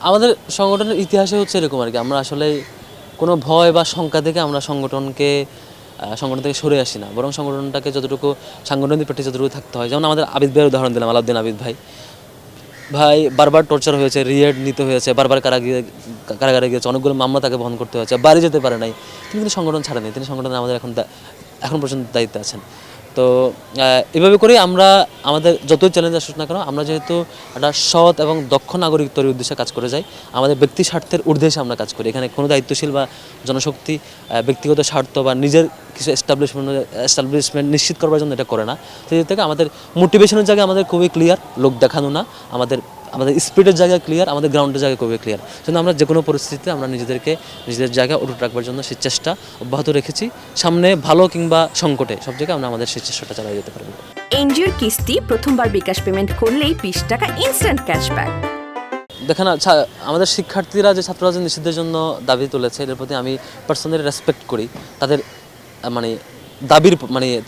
আমাদের সংগঠনের ইতিহাসে হচ্ছে এরকম আর কি, আমরা আসলে কোনো ভয় বা শঙ্কা থেকে আমরা সংগঠন থেকে সরে আসি না, বরং সংগঠনটাকে যতটুকু সাংগঠনিক প্র্যাকটিস যতটুকু থাকতে হয়। যেমন আমাদের আবিদ ভাইয়ের উদাহরণ দিলাম, আলাউদ্দিন আবিদ ভাই ভাই বারবার টর্চার হয়েছে, রিয়েড নিতে হয়েছে, বারবার কারাগারে গিয়েছে, অনেকগুলো মামলা তাকে বহন করতে হয়েছে, বাড়ি যেতে পারে নাই, তিনি কিন্তু সংগঠন ছাড়েনি, তিনি সংগঠনে আমাদের এখন পর্যন্ত দায়িত্বে আছেন। তো এভাবে করেই আমরা আমাদের যতই চ্যালেঞ্জ আসুক না কেন, আমরা যেহেতু একটা সৎ এবং দক্ষ নাগরিক তৈরির উদ্দেশ্যে কাজ করে যাই, আমাদের ব্যক্তি স্বার্থের ঊর্ধ্বে এসে আমরা কাজ করি। এখানে কোনো দায়িত্বশীল বা জনশক্তি ব্যক্তিগত স্বার্থ বা নিজের কিছু এস্টাবলিশমেন্ট নিশ্চিত করার জন্য এটা করে না। সেই দিক থেকে আমাদের মোটিভেশনের জায়গায় আমাদের খুবই ক্লিয়ার, লোক দেখানো না, আমাদের আমাদের স্পিডের জায়গায় ক্লিয়ার, আমাদের গ্রাউন্ডের জায়গায় খুবই ক্লিয়ার। সেজন্য আমরা যে কোনো পরিস্থিতিতে আমরা নিজেদের জায়গায় অটুট রাখবার জন্য সেই চেষ্টা অব্যাহত রেখেছি। সামনে ভালো কিংবা সংকটে সব জায়গায় আমরা আমাদের সেই চেষ্টাটা চালিয়ে যেতে পারবো। এনজিওর কিস্তি প্রথমবার বিকাশ পেমেন্ট করলেই 20 টাকা ইনস্ট্যান্ট ক্যাশব্যাক। দেখেন, আমাদের শিক্ষার্থীরা যে ছাত্র রাজনীতি নিষিদ্ধের জন্য দাবি তুলেছে, এর প্রতি আমি পার্সোনালি রেসপেক্ট করি তাদের মানে দাবির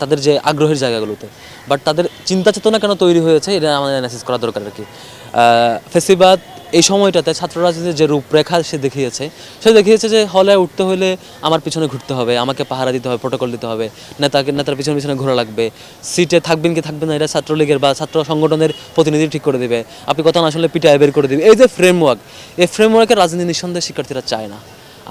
তাদের যে আগ্রহের জায়গাগুলোতে, বাট তাদের চিন্তা চেতনা কেন তৈরি হয়েছে এটা আমাদের অ্যানালাইসিস করা দরকার আর কি। ফেসিবাদ এই সময়টাতে ছাত্র রাজনীতির যে রূপরেখা সে দেখিয়েছে যে হলে উঠতে হলে আমার পিছনে ঘুরতে হবে, আমাকে পাহারা দিতে হবে, প্রোটোকল দিতে হবে, নেতার পিছনে ঘোরা লাগবে, সিটে থাকবেন কি থাকবেন না এটা ছাত্রলীগের বা ছাত্র সংগঠনের প্রতিনিধি ঠিক করে দেবে, আপনি কথা না শুনলে পিটায় বের করে দেবে। এই যে ফ্রেমওয়ার্ক, এই ফ্রেমওয়ার্কের রাজনীতি নিঃসন্দেহে শিক্ষার্থীরা চায় না।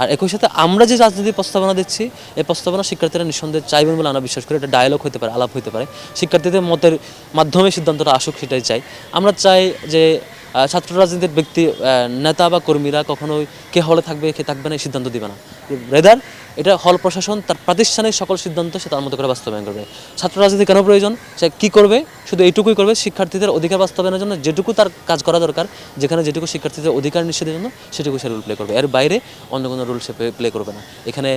আর একই সাথে আমরা যে রাজনীতির প্রস্তাবনা দিচ্ছি, এই প্রস্তাবনা শিক্ষার্থীরা নিঃসন্দেহে চাইবেন বলে আমরা বিশ্বাস করি। এটা ডায়ালগ হতে পারে, আলাপ হতে পারে, শিক্ষার্থীদের মতের মাধ্যমে সিদ্ধান্তটা আসুক, সেটাই চাই। আমরা চাই যে ছাত্র রাজনীতির নেতা বা কর্মীরা কখনোই কে হলে থাকবে কে থাকবে না এই সিদ্ধান্ত দিবে না। রেদার এটা হল প্রশাসন তার প্রাতিষ্ঠানিক সকল সিদ্ধান্ত সে তার মতো করে বাস্তবায়ন করবে। ছাত্র রাজনীতি কেন প্রয়োজন? সে কী করবে? শুধু এইটুকুই করবে, শিক্ষার্থীদের অধিকার বাস্তবায়নের জন্য যেটুকু তার কাজ করা দরকার, যেখানে যেটুকু শিক্ষার্থীদের অধিকার নিশ্চিতের জন্য সেটুকু সে রোল প্লে করবে। এর বাইরে অন্য কোনো রোল সে প্লে করবে না। এখানে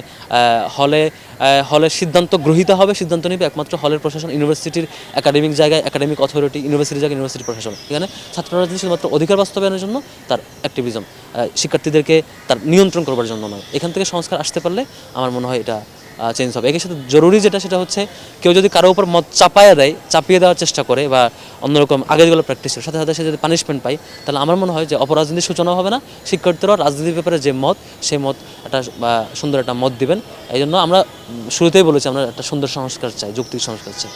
হলের সিদ্ধান্ত গ্রহীত হবে, সিদ্ধান্ত নেবে একমাত্র হলের প্রশাসন, ইউনিভার্সিটির একাডেমিক জায়গায় একাডেমিক অথরিটি, ইউনিভার্সিটির জায়গায় ইউনিভার্সিটি প্রশাসন। এখানে ছাত্র রাজনীতি শুধুমাত্র অধিকার বাস্তবায়নের জন্য, তার অ্যাক্টিভিজম, শিক্ষার্থীদেরকে তার নিয়ন্ত্রণ করবার জন্য নয়। এখান থেকে সংস্কার আসতে পারলে আমার মনে হয় এটা চেঞ্জ হবে। এর সাথে জরুরি সেটা হচ্ছে, কেউ যদি কারো উপর মত চাপিয়ে দেওয়ার চেষ্টা করে বা অন্যরকম আগের যেগুলো প্র্যাকটিসের সাথে সাথে সে যদি পানিশমেন্ট পায়, তাহলে আমার মনে হয় যে অপরাজনীতির সূচনা হবে না। শিক্ষার্থীরাও রাজনীতির ব্যাপারে যে মত, সেই মত একটা সুন্দর একটা মত দিবেন। এই জন্য আমরা শুরুতেই বলেছি আমরা একটা সুন্দর সংস্কার চাই, যৌক্তিক সংস্কার চাই।